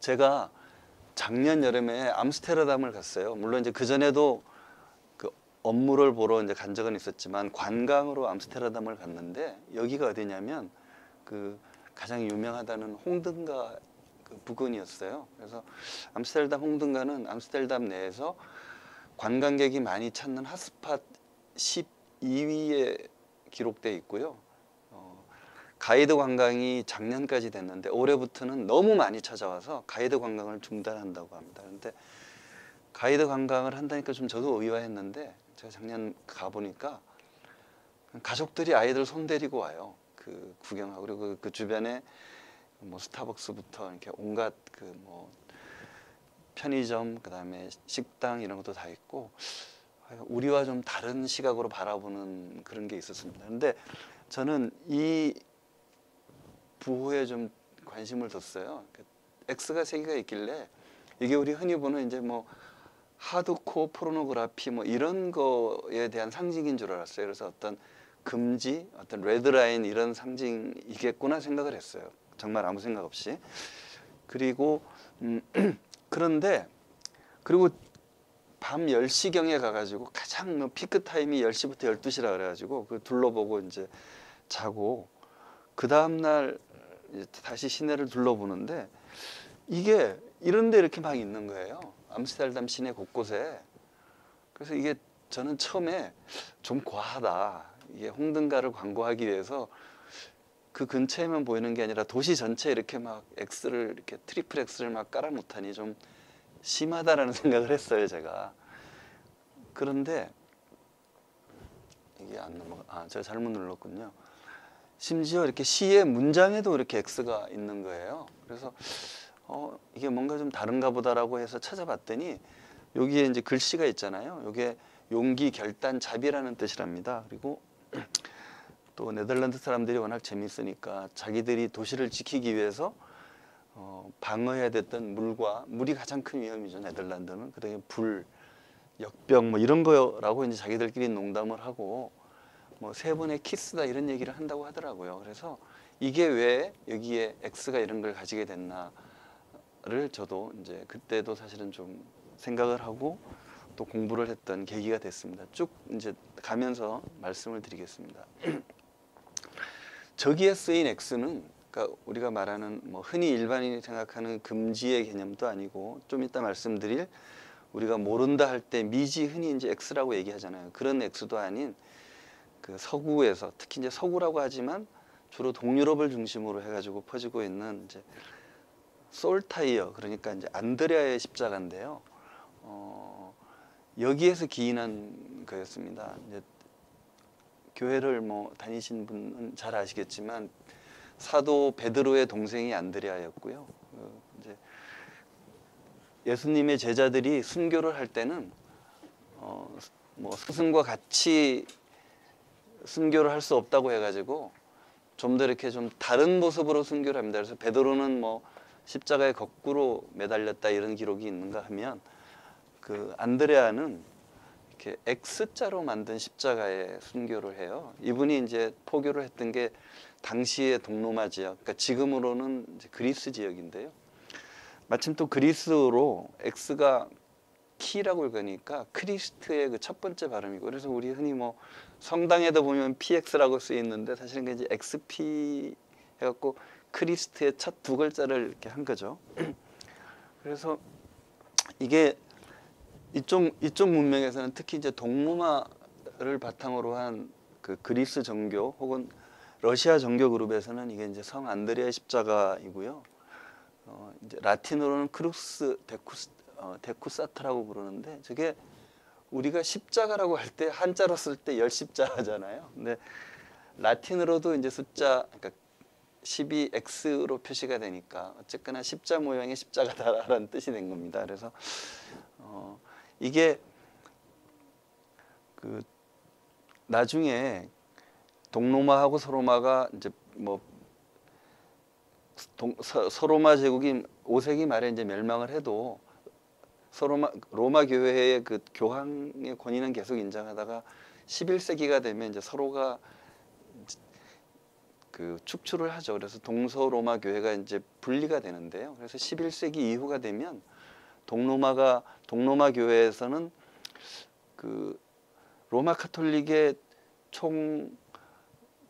제가 작년 여름에 암스테르담을 갔어요. 물론 이제 그 전에도 그 업무를 보러 이제 간 적은 있었지만 관광으로 암스테르담을 갔는데 여기가 어디냐면 그 가장 유명하다는 홍등가 그 부근이었어요. 그래서 암스테르담 홍등가는 암스테르담 내에서 관광객이 많이 찾는 핫스팟 12위에 기록돼 있고요. 가이드 관광이 작년까지 됐는데 올해부터는 너무 많이 찾아와서 가이드 관광을 중단한다고 합니다. 그런데 가이드 관광을 한다니까 좀 저도 의아했는데 제가 작년 가보니까 가족들이 아이들 손 데리고 와요. 그 구경하고 그리고 그 주변에 뭐 스타벅스부터 이렇게 온갖 그 뭐 편의점 그다음에 식당 이런 것도 다 있고 우리와 좀 다른 시각으로 바라보는 그런 게 있었습니다. 근데 저는 이 부호에 좀 관심을 뒀어요. X가 세 개가 있길래 이게 우리 흔히 보는 이제 뭐 하드코어 포르노그래피 뭐 이런 거에 대한 상징인 줄 알았어요. 그래서 어떤 금지, 어떤 레드라인 이런 상징이겠구나 생각을 했어요. 정말 아무 생각 없이. 그리고 그런데 그리고 밤 10시경에 가가지고 가장 뭐 피크 타임이 10시부터 12시라 그래가지고 그 둘러보고 이제 자고 그 다음날 다시 시내를 둘러보는데 이게 이런 데 이렇게 막 있는 거예요. 암스테르담 시내 곳곳에. 그래서 이게 저는 처음에 좀 과하다. 이게 홍등가를 광고하기 위해서 그 근처에만 보이는 게 아니라 도시 전체에 이렇게 막 X를 이렇게 트리플 X를 막 깔아놓다니 좀 심하다라는 생각을 했어요, 제가. 그런데 이게 안 넘어가. 제가 잘못 눌렀군요. 심지어 이렇게 시의 문장에도 이렇게 X가 있는 거예요. 그래서 이게 뭔가 좀 다른가 보다라고 해서 찾아봤더니 여기에 이제 글씨가 있잖아요. 이게 용기, 결단, 자비라는 뜻이랍니다. 그리고 또 네덜란드 사람들이 워낙 재밌으니까 자기들이 도시를 지키기 위해서 방어해야 됐던 물이 가장 큰 위험이죠. 네덜란드는. 그다음에 불, 역병 뭐 이런 거라고 이제 자기들끼리 농담을 하고 뭐 세 번의 키스다 이런 얘기를 한다고 하더라고요. 그래서 이게 왜 여기에 X가 이런 걸 가지게 됐나를 저도 이제 그때도 사실은 좀 생각을 하고 또 공부를 했던 계기가 됐습니다. 쭉 이제 가면서 말씀을 드리겠습니다. 저기에 쓰인 X는 그러니까 우리가 말하는 뭐 흔히 일반인이 생각하는 금지의 개념도 아니고 좀 이따 말씀드릴 우리가 모른다 할 때 미지 흔히 이제 X라고 얘기하잖아요. 그런 X도 아닌 그 서구에서 특히 이제 서구라고 하지만 주로 동유럽을 중심으로 해가지고 퍼지고 있는 이제 솔타이어 그러니까 이제 안드레아의 십자가인데요. 여기에서 기인한 거였습니다. 이제 교회를 뭐 다니신 분은 잘 아시겠지만 사도 베드로의 동생이 안드레아였고요. 이제 예수님의 제자들이 순교를 할 때는 뭐 스승과 같이 순교를 할 수 없다고 해가지고 좀 더 이렇게 좀 다른 모습으로 순교를 합니다. 그래서 베드로는 뭐 십자가에 거꾸로 매달렸다 이런 기록이 있는가 하면 그 안드레아는 이렇게 X자로 만든 십자가에 순교를 해요. 이분이 이제 포교를 했던 게 당시의 동로마 지역, 그러니까 지금으로는 이제 그리스 지역인데요. 마침 또 그리스어로 X가 키라고 읽으니까 크리스트의 그 첫 번째 발음이고 그래서 우리 흔히 뭐 성당에도 보면 PX라고 쓰여 있는데 사실은 이제 XP 해갖고 크리스트의 첫 두 글자를 이렇게 한 거죠. 그래서 이게 이쪽 문명에서는 특히 이제 동로마를 바탕으로 한 그 그리스 정교 혹은 러시아 정교 그룹에서는 이게 이제 성 안드레아 십자가이고요. 이제 라틴어로는 크루스 데쿠사트라고 부르는데 저게 우리가 십자가라고 할 때 한자로 쓸 때 열십자잖아요. 근데 라틴어로도 이제 숫자 그러니까 12X로 표시가 되니까 어쨌거나 십자 모양의 십자가다라는 뜻이 된 겁니다. 그래서 이게 그 나중에 동로마하고 서로마가 이제 뭐 서로마 제국이 5세기 말에 이제 멸망을 해도 로마 교회의 그 교황의 권위는 계속 인정하다가 11세기가 되면 이제 서로가 그 축출을 하죠. 그래서 동서로마 교회가 이제 분리가 되는데요. 그래서 11세기 이후가 되면 동로마 교회에서는 그 로마 카톨릭의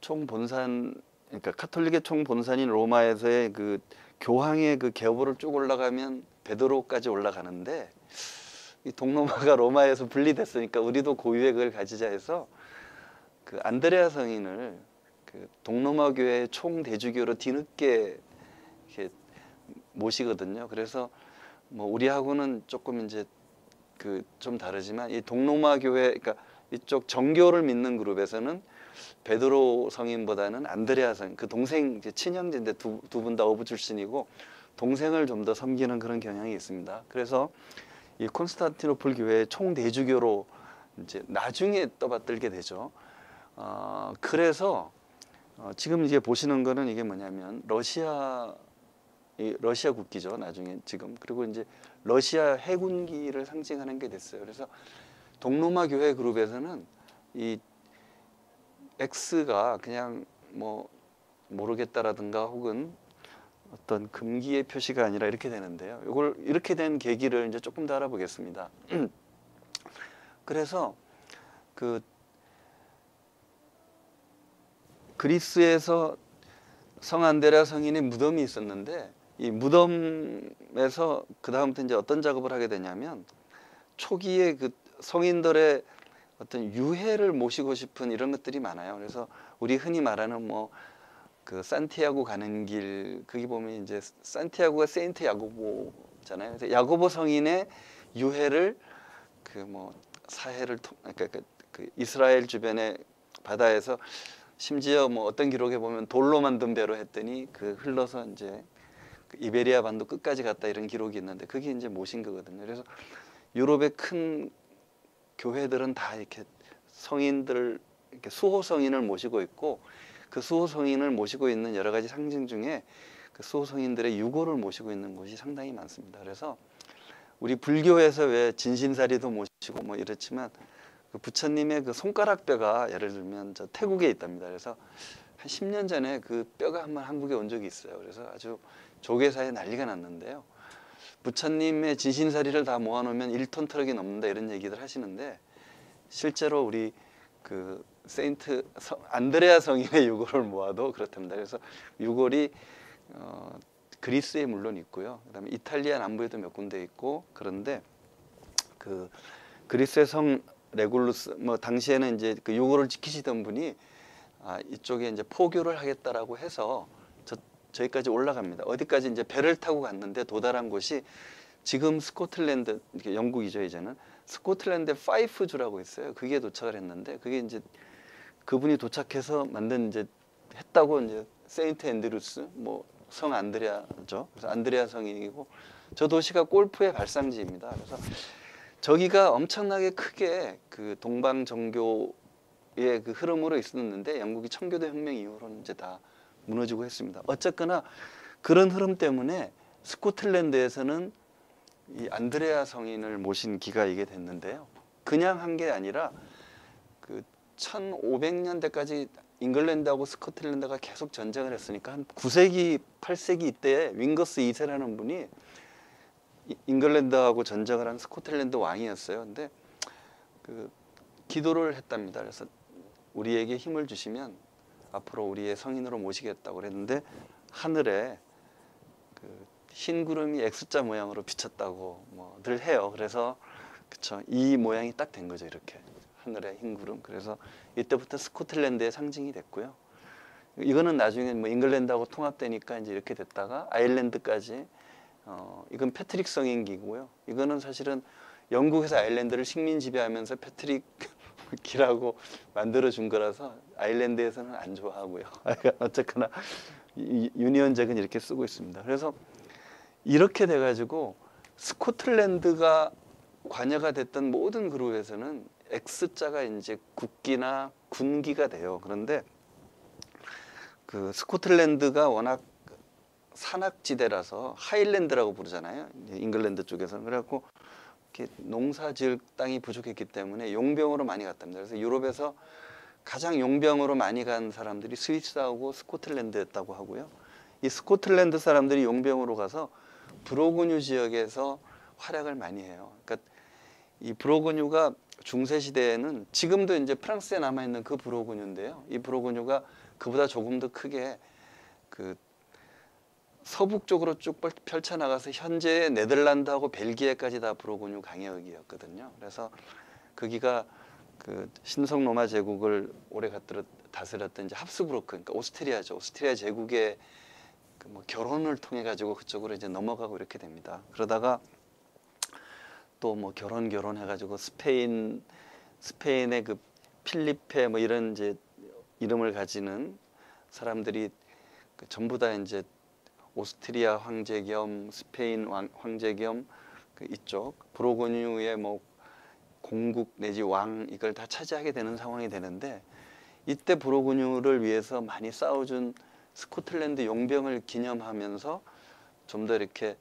총본산, 그러니까 카톨릭의 총본산인 로마에서의 그 교황의 그 계보를 쭉 올라가면 베드로까지 올라가는데, 이 동로마가 로마에서 분리됐으니까 우리도 고유의 그걸 가지자 해서 그 안드레아 성인을 그 동로마 교회의 총대주교로 뒤늦게 이렇게 모시거든요. 그래서 뭐 우리하고는 조금 이제 그 좀 다르지만 이 동로마 교회, 그러니까 이쪽 정교를 믿는 그룹에서는 베드로 성인보다는 안드레아 성인, 그 동생, 친형제인데 두 분 다 어부 출신이고 동생을 좀 더 섬기는 그런 경향이 있습니다. 그래서 이 콘스탄티노플 교회의 총대주교로 이제 나중에 떠받들게 되죠. 그래서 지금 이제 보시는 거는 이게 뭐냐면 러시아 국기죠. 나중에 지금. 그리고 이제 러시아 해군기를 상징하는 게 됐어요. 그래서 동로마 교회 그룹에서는 이 X가 그냥 뭐 모르겠다라든가 혹은 어떤 금기의 표시가 아니라 이렇게 되는데요. 이걸 이렇게 된 계기를 이제 조금 더 알아보겠습니다. 그래서 그 그리스에서 성 안드레아 성인의 무덤이 있었는데, 이 무덤에서 그 다음부터 이제 어떤 작업을 하게 되냐면 초기에 그 성인들의 어떤 유해를 모시고 싶은 이런 것들이 많아요. 그래서 우리 흔히 말하는 뭐 그 산티아고 가는 길, 거기 보면 이제 산티아고가 세인트 야고보잖아요. 그래서 야고보 성인의 유해를 그 뭐 사해를 그러니까 그 이스라엘 주변의 바다에서 심지어 뭐 어떤 기록에 보면 돌로 만든 배로 했더니 그 흘러서 이제 그 이베리아 반도 끝까지 갔다, 이런 기록이 있는데 그게 이제 모신 거거든요. 그래서 유럽의 큰 교회들은 다 이렇게 성인들, 이렇게 수호 성인을 모시고 있고, 그 수호 성인을 모시고 있는 여러 가지 상징 중에 그 수호 성인들의 유골을 모시고 있는 곳이 상당히 많습니다. 그래서 우리 불교에서 왜 진신사리도 모시고 뭐 이렇지만 그 부처님의 그 손가락뼈가 예를 들면 저 태국에 있답니다. 그래서 한 10년 전에 그 뼈가 한번 한국에 온 적이 있어요. 그래서 아주 조계사에 난리가 났는데요. 부처님의 진신사리를 다 모아놓으면 1톤 트럭이 넘는다, 이런 얘기들 하시는데, 실제로 우리 그 세인트 안드레아 성인의 유골을 모아도 그렇답니다. 그래서 유골이 그리스에 물론 있고요. 그다음에 이탈리아 남부에도 몇 군데 있고, 그런데 그 그리스의 성 레굴루스, 뭐 당시에는 이제 그 유골을 지키시던 분이 이쪽에 이제 포교를 하겠다라고 해서 저기까지 올라갑니다. 어디까지 이제 배를 타고 갔는데 도달한 곳이 지금 스코틀랜드, 영국이죠 이제는, 스코틀랜드 파이프주라고 있어요. 그게 도착을 했는데, 그게 이제 그분이 도착해서 만든 이제 했다고 이제 세인트 앤드루스, 뭐 성 안드레아죠. 그래서 안드레아 성인이고, 저 도시가 골프의 발상지입니다. 그래서 저기가 엄청나게 크게 그 동방 정교의 그 흐름으로 있었는데, 영국이 청교도 혁명 이후로는 이제 다 무너지고 했습니다. 어쨌거나 그런 흐름 때문에 스코틀랜드에서는 이 안드레아 성인을 모신 기가 이게 됐는데요. 그냥 한 게 아니라 그 1500년대까지 잉글랜드하고 스코틀랜드가 계속 전쟁을 했으니까 한 9세기, 8세기 이때에 윙거스 2세라는 분이 잉글랜드하고 전쟁을 한 스코틀랜드 왕이었어요. 근데 그 기도를 했답니다. 그래서 우리에게 힘을 주시면 앞으로 우리의 성인으로 모시겠다고 그랬는데, 하늘에 그 흰 구름이 X자 모양으로 비쳤다고 뭐들 해요. 그래서 그쵸, 이 모양이 딱 된 거죠. 이렇게 하늘에 흰 구름. 그래서 이때부터 스코틀랜드의 상징이 됐고요. 이거는 나중에 뭐 잉글랜드하고 통합되니까 이제 이렇게 됐다가 아일랜드까지, 이건 패트릭 성인기고요. 이거는 사실은 영국에서 아일랜드를 식민 지배하면서 패트릭 기라고 만들어 준 거라서 아일랜드에서는 안 좋아하고요. 어쨌거나 유니언 잭은 이렇게 쓰고 있습니다. 그래서 이렇게 돼가지고 스코틀랜드가 관여가 됐던 모든 그룹에서는 X자가 이제 국기나 군기가 돼요. 그런데 그 스코틀랜드가 워낙 산악지대라서 하일랜드라고 부르잖아요. 잉글랜드 쪽에서는. 그래갖고 이렇게 농사 지을 땅이 부족했기 때문에 용병으로 많이 갔답니다. 그래서 유럽에서 가장 용병으로 많이 간 사람들이 스위스하고 스코틀랜드였다고 하고요. 이 스코틀랜드 사람들이 용병으로 가서 브로그뉴 지역에서 활약을 많이 해요. 그러니까 이 브로그뉴가 중세 시대에는 지금도 이제 프랑스에 남아 있는 그 브로그뉴인데요. 이 브로그뉴가 그보다 조금 더 크게 그 서북 쪽으로 쭉 펼쳐 나가서 현재 네덜란드하고 벨기에까지 다 브로그뉴 강역이었거든요. 그래서 거기가 그 신성 로마 제국을 오래 다스렸던 이제 합스부르크, 그러니까 오스트리아죠. 오스트리아 제국의 그 뭐 결혼을 통해 가지고 그쪽으로 이제 넘어가고 이렇게 됩니다. 그러다가 또 뭐 결혼해 가지고 스페인의 그 필리페 뭐 이런 이제 이름을 가지는 사람들이 그 전부 다 이제 오스트리아 황제 겸 스페인 황제 겸 그 이쪽 브로그뉴의 뭐 공국 내지 왕 이걸 다 차지하게 되는 상황이 되는데, 이때 브로그뉴를 위해서 많이 싸워준 스코틀랜드 용병을 기념하면서 좀 더 이렇게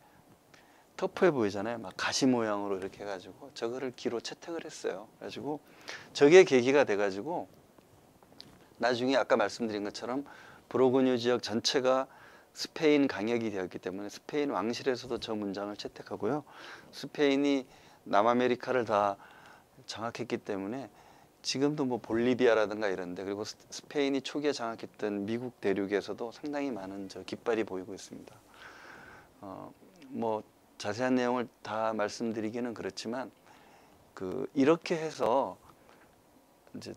터프해 보이잖아요. 막 가시 모양으로 이렇게 해가지고 저거를 기로 채택을 했어요. 그래가지고 저게 계기가 돼가지고 나중에 아까 말씀드린 것처럼 브로그뉴 지역 전체가 스페인 강역이 되었기 때문에 스페인 왕실에서도 저 문장을 채택하고요. 스페인이 남아메리카를 다 장악했기 때문에 지금도 뭐 볼리비아라든가 이런데, 그리고 스페인이 초기에 장악했던 미국 대륙에서도 상당히 많은 저 깃발이 보이고 있습니다. 뭐 자세한 내용을 다 말씀드리기는 그렇지만 그 이렇게 해서 이제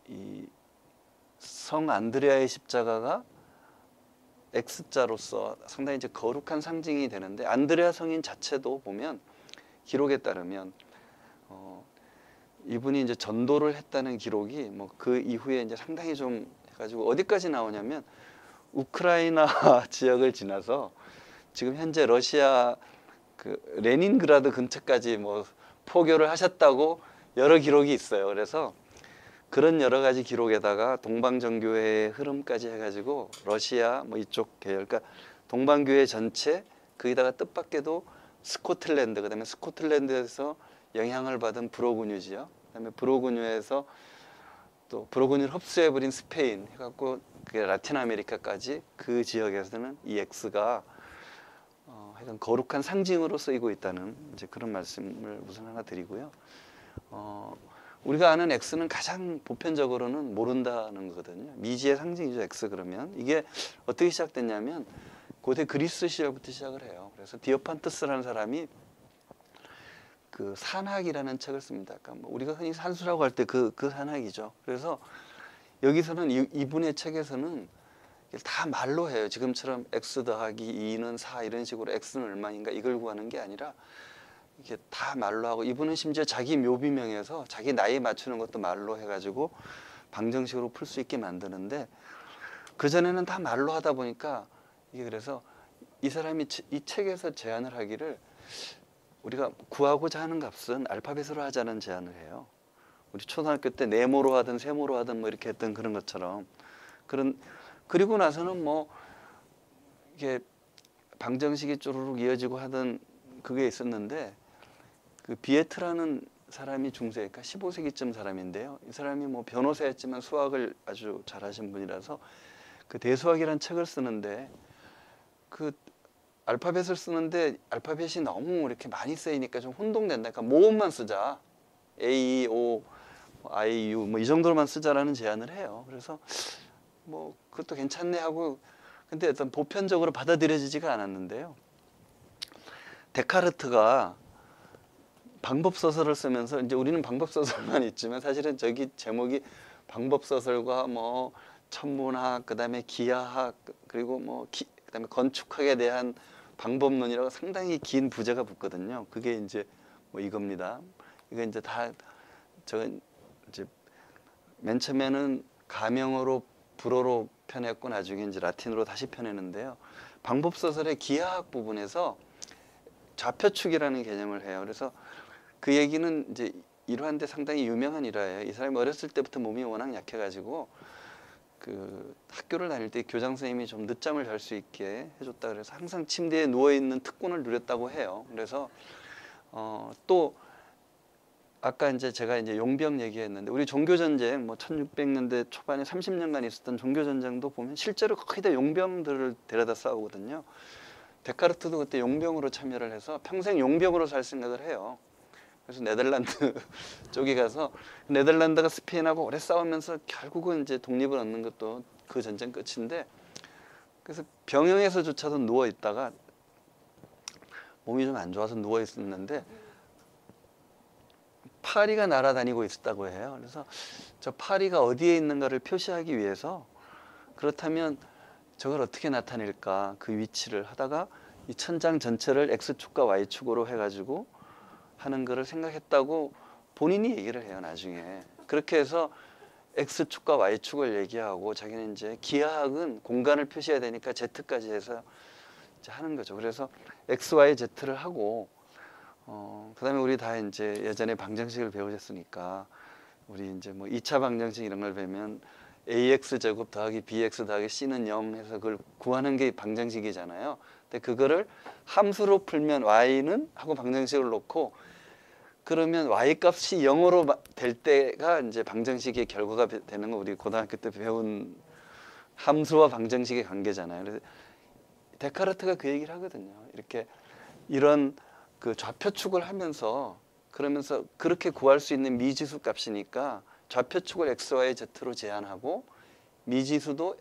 이 성 안드레아의 십자가가 X자로서 상당히 이제 거룩한 상징이 되는데, 안드레아 성인 자체도 보면 기록에 따르면 이분이 이제 전도를 했다는 기록이 뭐 그 이후에 이제 상당히 좀 해가지고 어디까지 나오냐면 우크라이나 지역을 지나서 지금 현재 러시아 그 레닌그라드 근처까지 뭐 포교를 하셨다고 여러 기록이 있어요. 그래서 그런 여러 가지 기록에다가 동방정교회의 흐름까지 해가지고 러시아 뭐 이쪽 계열, 그러니까 동방교회 전체, 거기다가 뜻밖에도 스코틀랜드, 그다음에 스코틀랜드에서 영향을 받은 브로그뉴 지역, 그다음에 브로그뉴에서 또 브로그뉴를 흡수해버린 스페인 해갖고 그게 라틴 아메리카까지 그 지역에서는 이 X가 하여간 거룩한 상징으로 쓰이고 있다는 이제 그런 말씀을 우선 하나 드리고요. 우리가 아는 X는 가장 보편적으로는 모른다는 거거든요. 미지의 상징이죠, X. 그러면 이게 어떻게 시작됐냐면 고대 그리스 시절부터 시작을 해요. 그래서 디오판트스라는 사람이 그 산학이라는 책을 씁니다. 그러니까 뭐 우리가 흔히 산수라고 할 때 그 산학이죠. 그래서 여기서는 이분의 책에서는 다 말로 해요. 지금처럼 X 더하기 2는 4 이런 식으로 X는 얼마인가 이걸 구하는 게 아니라 이게 다 말로 하고, 이분은 심지어 자기 묘비명에서 자기 나이 맞추는 것도 말로 해가지고 방정식으로 풀 수 있게 만드는데, 그전에는 다 말로 하다 보니까 이게, 그래서 이 사람이 이 책에서 제안을 하기를 우리가 구하고자 하는 값은 알파벳으로 하자는 제안을 해요. 우리 초등학교 때 네모로 하든 세모로 하든 뭐 이렇게 했던 그런 것처럼. 그리고 나서는 뭐 이게 방정식이 쪼르륵 이어지고 하던 그게 있었는데, 그 비에트라는 사람이 중세, 그러니까 15세기쯤 사람인데요. 이 사람이 뭐 변호사였지만 수학을 아주 잘하신 분이라서 그 대수학이라는 책을 쓰는데, 그 알파벳을 쓰는데 알파벳이 너무 이렇게 많이 쓰이니까 좀 혼동된다. 그러니까 모음만 쓰자. A, O, I, U 뭐 이 정도로만 쓰자라는 제안을 해요. 그래서 뭐 그것도 괜찮네 하고, 근데 어떤 보편적으로 받아들여지지가 않았는데요. 데카르트가 방법소설을 쓰면서, 이제 우리는 방법소설만 있지만 사실은 저기 제목이 방법소설과 뭐 천문학, 그다음에 기하학, 그리고 뭐 그다음에 건축학에 대한 방법론이라고 상당히 긴 부제가 붙거든요. 그게 이제 뭐 이겁니다. 이거 이제 다 저 이제 맨 처음에는 가명어로 불어로 편했고 나중에 이제 라틴어로 다시 편했는데요. 방법소설의 기하학 부분에서 좌표축이라는 개념을 해요. 그래서 그 얘기는 이제 일화인데 상당히 유명한 일화예요. 이 사람이 어렸을 때부터 몸이 워낙 약해가지고 그 학교를 다닐 때 교장 선생님이 좀 늦잠을 잘 수 있게 해줬다 그래서 항상 침대에 누워 있는 특권을 누렸다고 해요. 그래서 또 아까 이제 제가 이제 용병 얘기했는데 우리 종교 전쟁 뭐 1600년대 초반에 30년간 있었던 종교 전쟁도 보면 실제로 거의 다 용병들을 데려다 싸우거든요. 데카르트도 그때 용병으로 참여를 해서 평생 용병으로 살 생각을 해요. 그래서 네덜란드 쪽에 가서 네덜란드가 스페인하고 오래 싸우면서 결국은 이제 독립을 얻는 것도 그 전쟁 끝인데, 그래서 병영에서조차도 누워 있다가 몸이 좀 안 좋아서 누워 있었는데 파리가 날아다니고 있었다고 해요. 그래서 저 파리가 어디에 있는가를 표시하기 위해서 그렇다면 저걸 어떻게 나타낼까 그 위치를 하다가 이 천장 전체를 X축과 Y축으로 해가지고 하는 거를 생각했다고 본인이 얘기를 해요 나중에. 그렇게 해서 X축과 Y축을 얘기하고 자기는 이제 기하학은 공간을 표시해야 되니까 Z까지 해서 이제 하는 거죠. 그래서 X, Y, Z를 하고 그다음에 우리 다 이제 예전에 방정식을 배우셨으니까 우리 이제 뭐 2차 방정식 이런 걸 배우면 ax 제곱 더하기 bx 더하기 c는 0 해서 그걸 구하는 게 방정식이잖아요. 근데 그거를 함수로 풀면 y는 하고 방정식을 놓고 그러면 y 값이 0으로 될 때가 이제 방정식의 결과가 되는 거 우리 고등학교 때 배운 함수와 방정식의 관계잖아요. 그래서 데카르트가 그 얘기를 하거든요. 이렇게 이런 그 좌표축을 하면서 그러면서 그렇게 구할 수 있는 미지수 값이니까 좌표축을 x, y, z로 제한하고 미지수도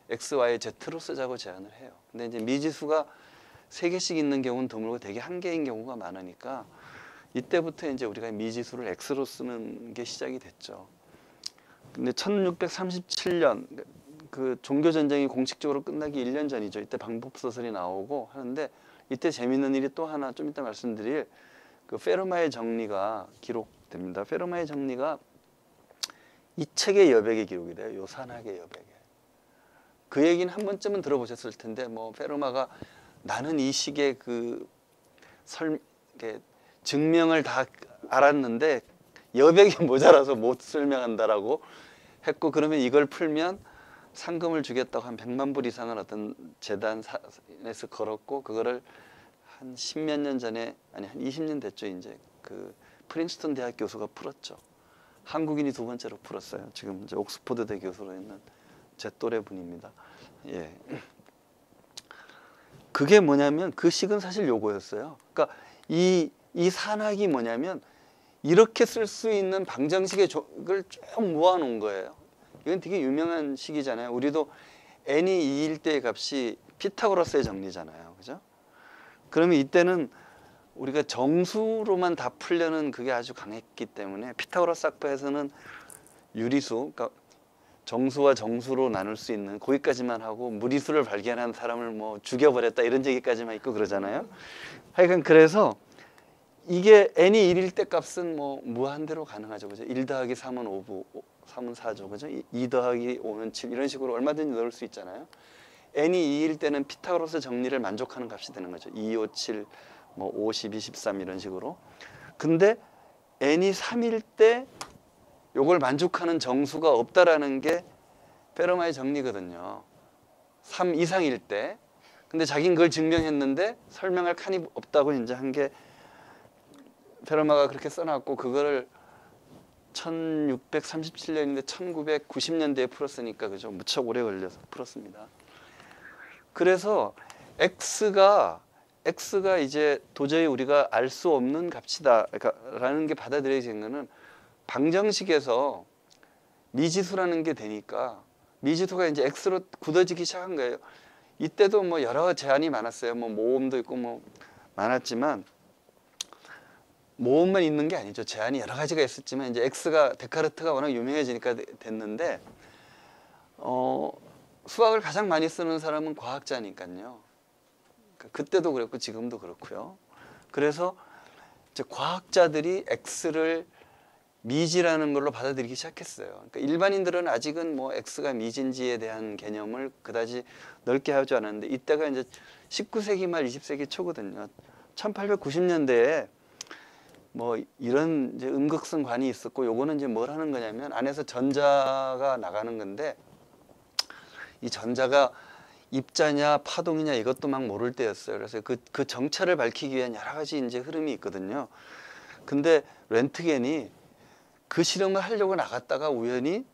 x, y, z로 쓰자고 제한을 해요. 근데 이제 미지수가 3개씩 있는 경우는 드물고 대개 1개인 경우가 많으니까 이때부터 이제 우리가 미지수를 x로 쓰는 게 시작이 됐죠. 근데 1637년 그 종교 전쟁이 공식적으로 끝나기 1년 전이죠. 이때 방법 소설이 나오고 하는데 이때 재밌는 일이 또 하나 좀 이따 말씀드릴 그 페르마의 정리가 기록됩니다. 페르마의 정리가 이 책의 여백에 기록이 돼요. 요 산학의 여백에. 그 얘기는 한 번쯤은 들어보셨을 텐데 뭐 페르마가 나는 이 식의 그 증명을 다 알았는데 여백이 모자라서 못 설명한다라고 했고, 그러면 이걸 풀면 상금을 주겠다고 한 100만 불 이상을 어떤 재단에서 걸었고 그거를 한 10몇 년 전에 아니 한 20년 됐죠. 이제 그 프린스턴 대학 교수가 풀었죠. 한국인이 두 번째로 풀었어요. 지금 이제 옥스퍼드대 교수로 있는 제 또래 분입니다. 예. 그게 뭐냐면 그 식은 사실 요거였어요. 그러니까 이 산학이 뭐냐면 이렇게 쓸 수 있는 방정식의 걸 쭉 모아놓은 거예요. 이건 되게 유명한 식이잖아요. 우리도 n이 2일 때의 값이 피타고라스의 정리잖아요. 그죠? 그러면 이때는 우리가 정수로만 다 풀려는 그게 아주 강했기 때문에 피타고라스 학파에서는 유리수, 그러니까 정수와 정수로 나눌 수 있는 거기까지만 하고 무리수를 발견한 사람을 뭐 죽여버렸다 이런 얘기까지만 있고 그러잖아요. 하여간 그래서 이게 n이 1일 때 값은 뭐 무한대로 가능하죠. 그죠? 1 더하기 3은 5부, 3은 4죠. 그죠? 2 더하기 5는 7 이런 식으로 얼마든지 넣을 수 있잖아요. n이 2일 때는 피타고라스 정리를 만족하는 값이 되는 거죠. 2, 5, 7, 뭐 5, 12, 13 이런 식으로. 근데 n이 3일 때 요걸 만족하는 정수가 없다라는 게 페르마의 정리거든요. 3 이상일 때. 근데 자기는 그걸 증명했는데 설명할 칸이 없다고 이제 한 게 페르마가 그렇게 써놨고 그거를 1637년인데 1990년대에 풀었으니까 그죠? 무척 오래 걸려서 풀었습니다. 그래서 X가 이제 도저히 우리가 알 수 없는 값이다 라는 게 받아들여지는 거는 방정식에서 미지수라는 게 되니까 미지수가 이제 X로 굳어지기 시작한 거예요. 이때도 뭐 여러 제한이 많았어요. 뭐 모음도 있고 뭐 많았지만 모음만 있는 게 아니죠. 제한이 여러 가지가 있었지만 이제 X가 데카르트가 워낙 유명해지니까 됐는데 수학을 가장 많이 쓰는 사람은 과학자니까요. 그때도 그랬고 지금도 그렇고요. 그래서 이제 과학자들이 X를 미지라는 걸로 받아들이기 시작했어요. 그러니까 일반인들은 아직은 뭐 X가 미지인지에 대한 개념을 그다지 넓게 하지 않았는데 이때가 이제 19세기 말 20세기 초거든요. 1890년대에 뭐 이런 이제 음극성 관이 있었고 요거는 이제 뭘 하는 거냐면 안에서 전자가 나가는 건데 이 전자가 입자냐 파동이냐 이것도 막 모를 때였어요. 그래서 그 정체를 밝히기 위한 여러 가지 이제 흐름이 있거든요. 근데 렌트겐이 그 실험을 하려고 나갔다가 우연히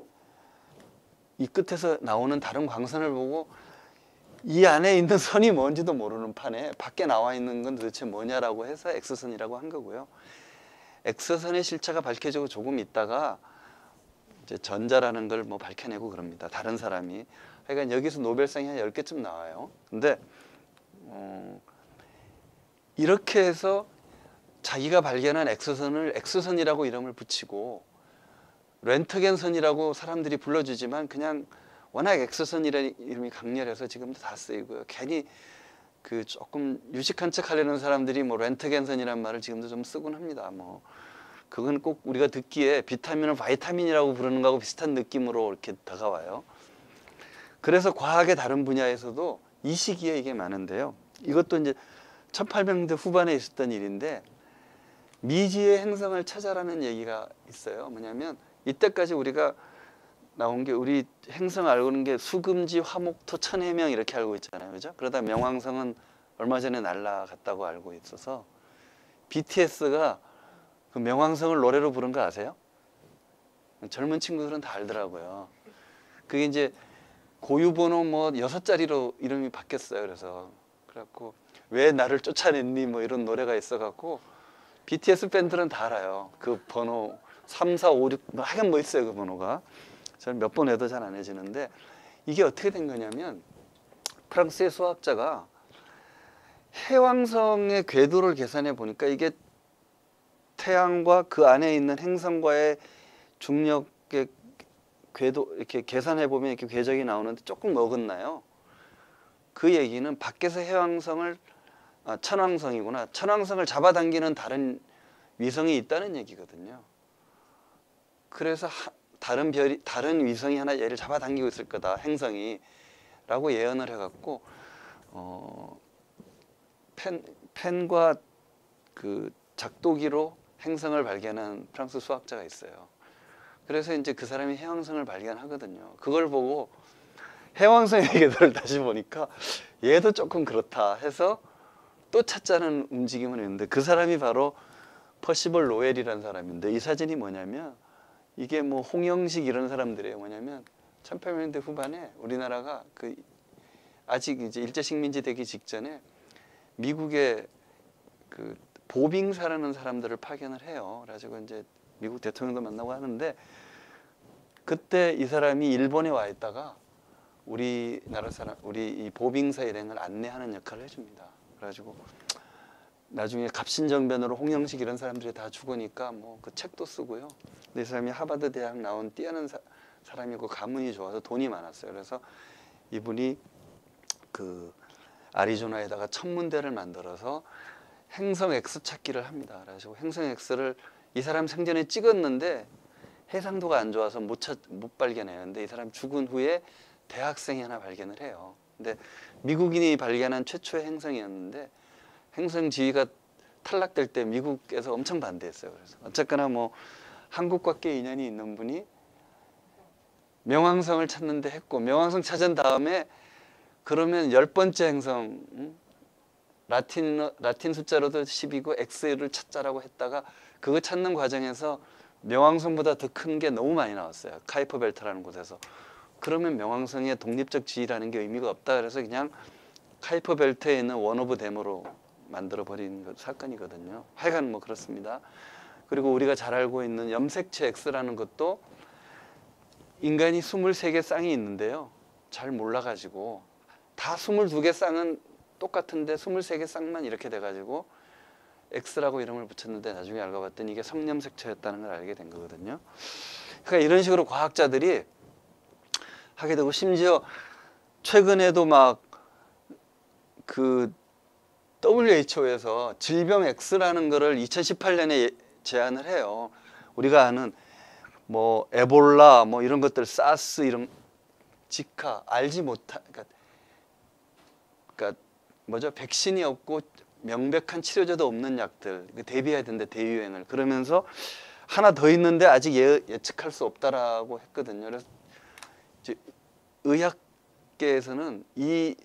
이 끝에서 나오는 다른 광선을 보고 이 안에 있는 선이 뭔지도 모르는 판에 밖에 나와 있는 건 도대체 뭐냐라고 해서 X선이라고 한 거고요. X선의 실체가 밝혀지고 조금 있다가 이제 전자라는 걸 뭐 밝혀내고 그럽니다. 다른 사람이. 하여간 여기서 노벨상이 한 10개쯤 나와요. 근데 이렇게 해서 자기가 발견한 X선을 X선이라고 이름을 붙이고 렌트겐선이라고 사람들이 불러주지만 그냥 워낙 X선이라는 이름이 강렬해서 지금도 다 쓰이고요. 괜히 그 조금 유식한 척 하려는 사람들이 뭐 렌트겐선이라는 말을 지금도 좀 쓰곤 합니다. 뭐 그건 꼭 우리가 듣기에 비타민을 바이타민이라고 부르는 거하고 비슷한 느낌으로 이렇게 다가와요. 그래서 과학의 다른 분야에서도 이 시기에 이게 많은데요. 이것도 이제 1800년대 후반에 있었던 일인데 미지의 행성을 찾아라는 얘기가 있어요. 뭐냐면 이때까지 우리가 나온 게 우리 행성 알고 있는 게 수금지, 화목토, 천해명 이렇게 알고 있잖아요. 그죠? 그러다 명왕성은 얼마 전에 날아갔다고 알고 있어서 BTS가 그 명왕성을 노래로 부른 거 아세요? 젊은 친구들은 다 알더라고요. 그게 이제 고유번호 뭐 6자리로 이름이 바뀌었어요. 그래갖고 왜 나를 쫓아냈니 뭐 이런 노래가 있어갖고 BTS 팬들은 다 알아요. 그 번호 3, 4, 5, 6 하여간 뭐 있어요. 그 번호가. 저는 몇 번 해도 잘 안 해지는데 이게 어떻게 된 거냐면 프랑스의 수학자가 해왕성의 궤도를 계산해 보니까 이게 태양과 그 안에 있는 행성과의 중력의 궤도 이렇게 계산해 보면 이렇게 궤적이 나오는데 조금 어긋나요. 그 얘기는 밖에서 해왕성을 천왕성이구나. 천왕성을 잡아당기는 다른 위성이 있다는 얘기거든요. 그래서 다른 위성이 하나 얘를 잡아당기고 있을 거다. 행성이라고 예언을 해갖고 펜과 그 작도기로 행성을 발견한 프랑스 수학자가 있어요. 그래서 이제 그 사람이 해왕성을 발견하거든요. 그걸 보고 해왕성의 궤도를 다시 보니까 얘도 조금 그렇다 해서 또 찾자는 움직임은 있는데 그 사람이 바로 퍼시벌 로웰이라는 사람인데 이 사진이 뭐냐면 이게 뭐 홍영식 이런 사람들이에요. 뭐냐면 1800년대 후반에 우리나라가 그 아직 이제 일제식민지 되기 직전에 미국의 그 보빙사라는 사람들을 파견을 해요. 그래가지고 이제 미국 대통령도 만나고 하는데 그때 이 사람이 일본에 와 있다가 우리나라 사람, 우리 이 보빙사 일행을 안내하는 역할을 해줍니다. 그래가지고 나중에 갑신정변으로 홍영식 이런 사람들이 다 죽으니까 뭐 그 책도 쓰고요. 근데 이 사람이 하버드 대학 나온 뛰어난 사람이고 가문이 좋아서 돈이 많았어요. 그래서 이분이 그 아리조나에다가 천문대를 만들어서 행성 X 찾기를 합니다. 그래서 행성 X를 이 사람 생전에 찍었는데 해상도가 안 좋아서 못 발견해요. 근데 이 사람 죽은 후에 대학생이 하나 발견을 해요. 근데 미국인이 발견한 최초의 행성이었는데 행성 지위가 탈락될 때 미국에서 엄청 반대했어요. 그래서 어쨌거나 뭐 한국과 꽤 인연이 있는 분이 명왕성을 찾는데 했고 명왕성 찾은 다음에 그러면 10번째 행성 라틴 숫자로도 10이고 X를 찾자라고 했다가 그거 찾는 과정에서 명왕성보다 더 큰 게 너무 많이 나왔어요. 카이퍼 벨트라는 곳에서. 그러면 명왕성의 독립적 지위라는 게 의미가 없다. 그래서 그냥 카이퍼 벨트에 있는 원 오브 댐으로 만들어버린 사건이거든요. 하여간 뭐 그렇습니다. 그리고 우리가 잘 알고 있는 염색체 X라는 것도 인간이 23개 쌍이 있는데요. 잘 몰라가지고 다 22개 쌍은 똑같은데 23개 쌍만 이렇게 돼가지고 X라고 이름을 붙였는데 나중에 알고 봤더니 이게 성염색체였다는 걸 알게 된 거거든요. 그러니까 이런 식으로 과학자들이 하게 되고 심지어 최근에도 막 그 WHO에서 질병 X라는 거를 2018년에 제안을 해요. 우리가 아는 뭐 에볼라 뭐 이런 것들 사스 이런 지카 알지 못한 그러니까 뭐죠? 백신이 없고 명백한 치료제도 없는 약들 대비해야 되는데 대유행을 그러면서 하나 더 있는데 아직 예측할 수 없다라고 했거든요. 그래서 이제 의학계에서는 이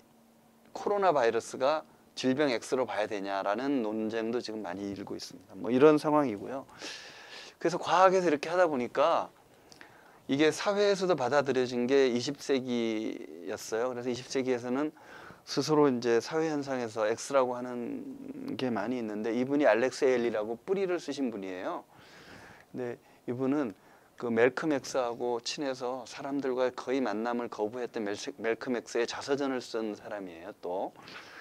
코로나 바이러스가 질병 X로 봐야 되냐라는 논쟁도 지금 많이 일고 있습니다. 뭐 이런 상황이고요. 그래서 과학에서 이렇게 하다 보니까 이게 사회에서도 받아들여진 게 20세기였어요. 그래서 20세기에서는 스스로 이제 사회 현상에서 X라고 하는 게 많이 있는데, 이분이 알렉스 에일리라고 뿌리를 쓰신 분이에요. 근데 이분은 그 멜컴 X하고 친해서 사람들과 거의 만남을 거부했던 멜컴 X의 자서전을 쓴 사람이에요. 또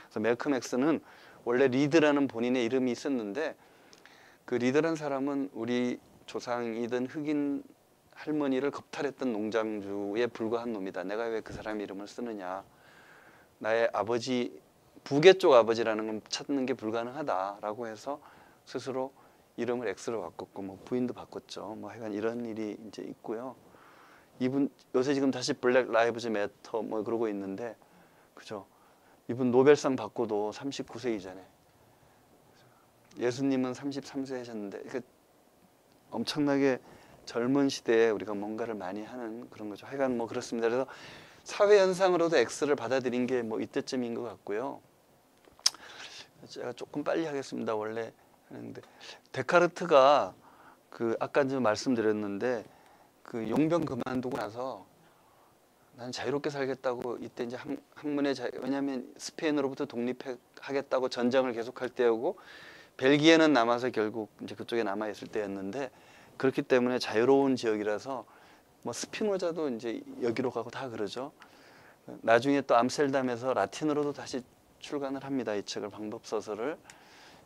그래서 멜컴 X는 원래 리드라는 본인의 이름이 있었는데, 그 리드라는 사람은 우리 조상이던 흑인 할머니를 겁탈했던 농장주에 불과한 놈이다. 내가 왜 그 사람 이름을 쓰느냐. 나의 아버지, 부계 쪽 아버지라는 건 찾는 게 불가능하다라고 해서 스스로 이름을 X로 바꿨고, 뭐 부인도 바꿨죠. 뭐 하여간 이런 일이 이제 있고요. 이분 요새 지금 다시 블랙 라이브즈 매터 뭐 그러고 있는데, 그죠? 이분 노벨상 받고도 39세 이전에, 예수님은 33세 하셨는데, 그러니까 엄청나게 젊은 시대에 우리가 뭔가를 많이 하는 그런 거죠. 하여간 뭐 그렇습니다. 그래서 사회 현상으로도 X를 받아들인 게 뭐 이때쯤인 것 같고요. 제가 조금 빨리 하겠습니다. 원래 하는데, 데카르트가 그 아까 좀 말씀드렸는데, 그 용병 그만두고 나서 난 자유롭게 살겠다고, 이때 이제 학문의 왜냐하면 스페인으로부터 독립하겠다고 전쟁을 계속할 때였고, 벨기에는 남아서 결국 이제 그쪽에 남아 있을 때였는데, 그렇기 때문에 자유로운 지역이라서 뭐 스피노자도 이제 여기로 가고 다 그러죠. 나중에 또 암스테르담에서 라틴어로도 다시 출간을 합니다. 이 책을, 방법소설을.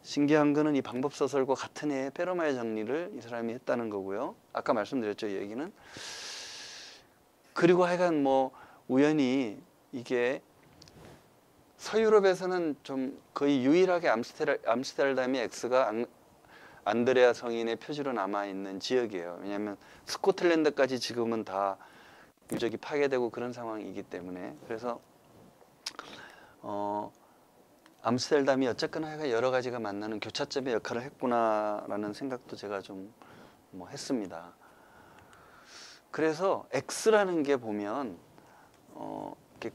신기한 거는 이 방법소설과 같은 해에 페르마의 정리를 이 사람이 했다는 거고요. 아까 말씀드렸죠, 이 얘기는. 그리고 하여간 뭐 우연히 이게 서유럽에서는 좀 거의 유일하게 암스테르담의 X가 안드레아 성인의 표지로 남아있는 지역이에요. 왜냐하면 스코틀랜드까지 지금은 다 유적이 파괴되고 그런 상황이기 때문에. 그래서 암스테르담이 어쨌거나 여러 가지가 만나는 교차점의 역할을 했구나라는 생각도 제가 좀 뭐 했습니다. 그래서 X라는 게 보면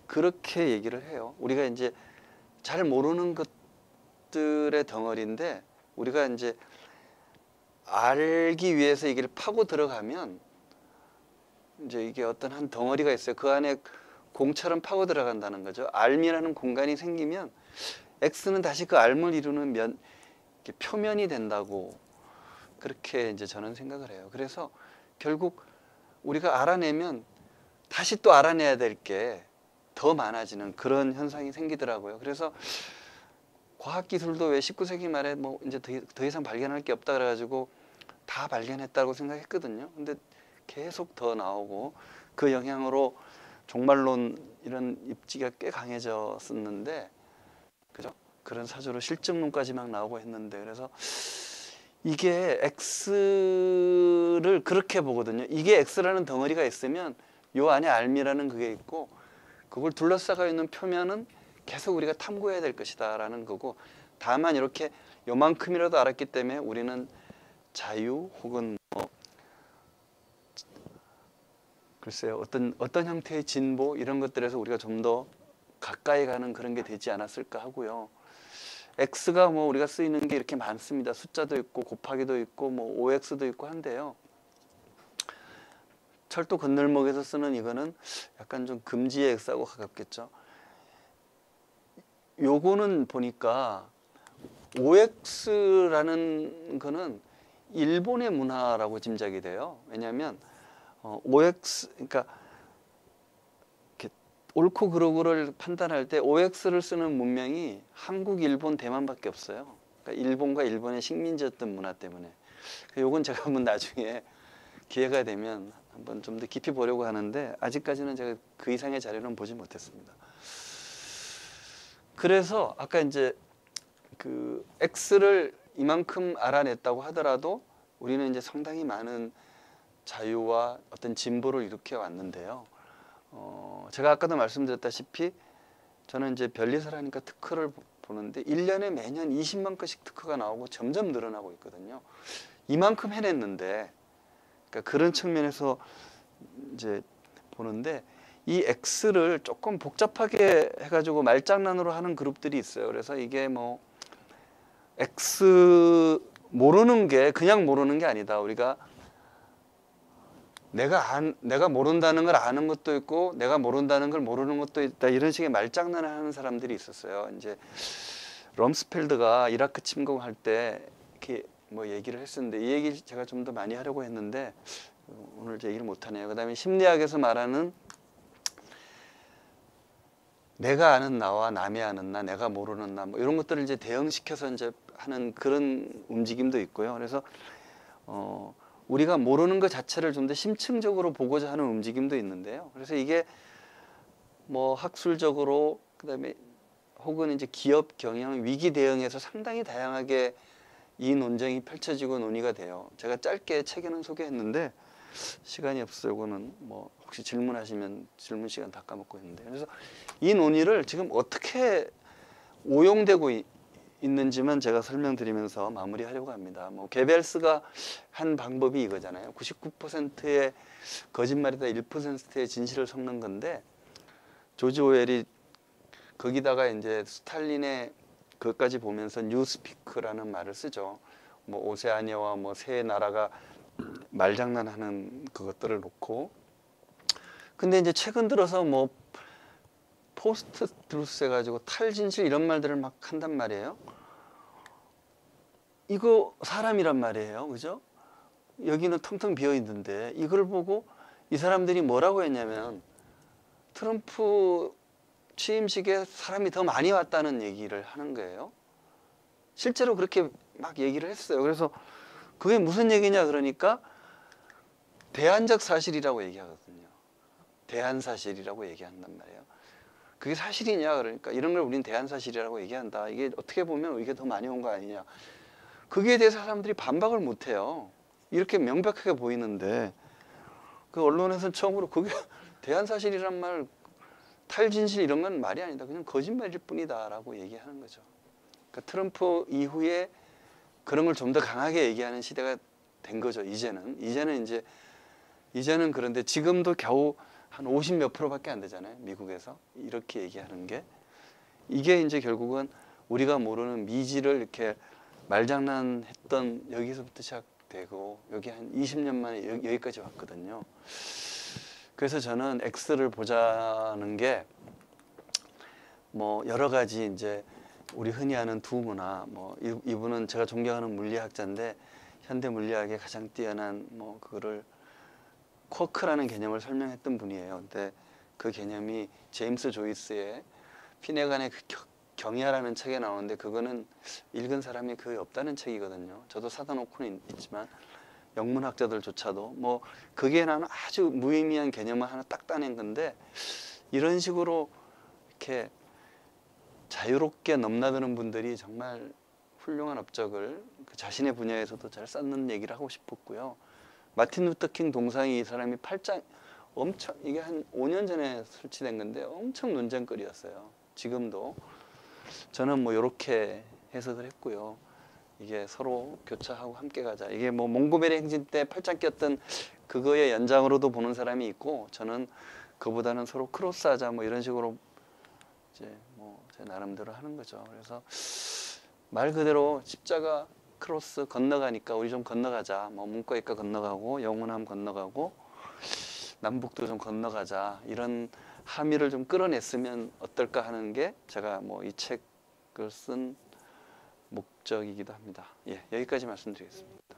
그렇게 얘기를 해요. 우리가 이제 잘 모르는 것들의 덩어리인데, 우리가 이제 알기 위해서 이걸 파고 들어가면 이제 이게 어떤 한 덩어리가 있어요. 그 안에 공처럼 파고 들어간다는 거죠. 알미라는 공간이 생기면 X는 다시 그 알을 이루는 표면이 된다고, 그렇게 이제 저는 생각을 해요. 그래서 결국 우리가 알아내면 다시 또 알아내야 될 게 더 많아지는 그런 현상이 생기더라고요. 그래서 과학기술도 왜 19세기 말에 뭐 이제 더 이상 발견할 게 없다 그래가지고 다 발견했다고 생각했거든요. 근데 계속 더 나오고, 그 영향으로 종말론 이런 입지가 꽤 강해졌었는데, 그죠? 그런 사조로 실증론까지 막 나오고 했는데, 그래서 이게 X를 그렇게 보거든요. 이게 X라는 덩어리가 있으면 요 안에 알미라는 그게 있고, 그걸 둘러싸고 있는 표면은 계속 우리가 탐구해야 될 것이다 라는 거고, 다만 이렇게 요만큼이라도 알았기 때문에 우리는 자유 혹은 뭐 글쎄요, 어떤 형태의 진보 이런 것들에서 우리가 좀 더 가까이 가는 그런 게 되지 않았을까 하고요. X가 뭐 우리가 쓰이는 게 이렇게 많습니다. 숫자도 있고 곱하기도 있고 뭐 OX도 있고 한데요. 철도 건널목에서 쓰는 이거는 약간 좀 금지의 X하고 가깝겠죠. 요거는 보니까 OX라는 거는 일본의 문화라고 짐작이 돼요. 왜냐하면 OX, 그러니까 이렇게 옳고 그르고를 판단할 때 OX를 쓰는 문명이 한국, 일본, 대만밖에 없어요. 그러니까 일본과 일본의 식민지였던 문화 때문에. 요건 제가 한번 나중에 기회가 되면 한번 좀 더 깊이 보려고 하는데, 아직까지는 제가 그 이상의 자료는 보지 못했습니다. 그래서 아까 이제 그 X를 이만큼 알아냈다고 하더라도 우리는 이제 상당히 많은 자유와 어떤 진보를 일으켜 왔는데요. 제가 아까도 말씀드렸다시피 저는 이제 별리사를 하니까 특허를 보는데 1년에 매년 20만 건씩 특허가 나오고 점점 늘어나고 있거든요. 이만큼 해냈는데, 그러니까 그런 측면에서 이제 보는데, 이 X를 조금 복잡하게 해가지고 말장난으로 하는 그룹들이 있어요. 그래서 이게 뭐 X 모르는 게 그냥 모르는 게 아니다. 우리가 내가 모른다는 걸 아는 것도 있고 내가 모른다는 걸 모르는 것도 있다. 이런 식의 말장난을 하는 사람들이 있었어요. 이제 럼스펠드가 이라크 침공할 때 이렇게 뭐 얘기를 했었는데 이 얘기 제가 좀 더 많이 하려고 했는데 오늘 얘기를 못 하네요. 그다음에 심리학에서 말하는 내가 아는 나와 남이 아는 나, 내가 모르는 나, 뭐 이런 것들을 이제 대응시켜서 이제 하는 그런 움직임도 있고요. 그래서 우리가 모르는 것 자체를 좀 더 심층적으로 보고자 하는 움직임도 있는데요. 그래서 이게 뭐 학술적으로 그다음에 혹은 이제 기업 경영, 위기 대응에서 상당히 다양하게 이 논쟁이 펼쳐지고 논의가 돼요. 제가 짧게 책에는 소개했는데 시간이 없어요. 이거는 뭐 혹시 질문하시면 질문 시간 다 까먹고 있는데 그래서 이 논의를 지금 어떻게 오용되고 있는지만 제가 설명드리면서 마무리하려고 합니다. 뭐 게벨스가 한 방법이 이거잖아요. 99%의 거짓말이다 1%의 진실을 섞는 건데 조지 오웰이 거기다가 이제 스탈린의 그것까지 보면서 뉴스피크라는 말을 쓰죠. 뭐 오세아니아와 뭐 세 나라가 말장난하는 그것들을 놓고 근데 이제 최근 들어서 뭐 포스트 트루스 해가지고 탈진실 이런 말들을 막 한단 말이에요. 이거 사람이란 말이에요. 그죠? 여기는 텅텅 비어 있는데 이걸 보고 이 사람들이 뭐라고 했냐면 트럼프 취임식에 사람이 더 많이 왔다는 얘기를 하는 거예요. 실제로 그렇게 막 얘기를 했어요. 그래서 그게 무슨 얘기냐 그러니까 대안적 사실이라고 얘기하거든요. 대안사실이라고 얘기한단 말이에요. 그게 사실이냐 그러니까 이런 걸 우리는 대안사실이라고 얘기한다. 이게 어떻게 보면 이게 더 많이 온 거 아니냐. 거기에 대해서 사람들이 반박을 못해요. 이렇게 명백하게 보이는데 그 언론에서는 처음으로 그게 대안사실이란 말 탈진실 이런 건 말이 아니다. 그냥 거짓말일 뿐이다 라고 얘기하는 거죠. 그러니까 트럼프 이후에 그런 걸 좀 더 강하게 얘기하는 시대가 된 거죠. 이제는 그런데 지금도 겨우 한 50 몇 프로밖에 안 되잖아요. 미국에서 이렇게 얘기하는 게 이게 이제 결국은 우리가 모르는 미지를 이렇게 말장난했던 여기서부터 시작되고 여기 한 20년 만에 여기까지 왔거든요. 그래서 저는 X를 보자는 게 뭐 여러 가지 이제 우리 흔히 아는 두문화 뭐 이분은 제가 존경하는 물리학자인데 현대 물리학의 가장 뛰어난 뭐 그거를 쿼크라는 개념을 설명했던 분이에요. 근데 그 개념이 제임스 조이스의 피네간의 경이하라는 책에 나오는데 그거는 읽은 사람이 거의 없다는 책이거든요. 저도 사다 놓고는 있지만 영문학자들조차도 뭐 거기에 나오는 아주 무의미한 개념을 하나 딱 따낸 건데 이런 식으로 이렇게 자유롭게 넘나드는 분들이 정말 훌륭한 업적을 그 자신의 분야에서도 잘 쌓는 얘기를 하고 싶었고요. 마틴 루터킹 동상이 이 사람이 엄청 이게 한 5년 전에 설치된 건데 엄청 논쟁거리였어요. 지금도 저는 뭐 이렇게 해석을 했고요. 이게 서로 교차하고 함께 가자. 이게 뭐 몽고메리 행진 때 팔짱 꼈던 그거의 연장으로도 보는 사람이 있고 저는 그보다는 서로 크로스하자 뭐 이런 식으로 이제 뭐 제 나름대로 하는 거죠. 그래서 말 그대로 십자가 크로스 건너가니까 우리 좀 건너가자. 뭐 문과이과 건너가고 영문함 건너가고 남북도 좀 건너가자. 이런 함의를 좀 끌어냈으면 어떨까 하는 게 제가 뭐 이 책을 쓴 목적이기도 합니다. 예, 여기까지 말씀드리겠습니다.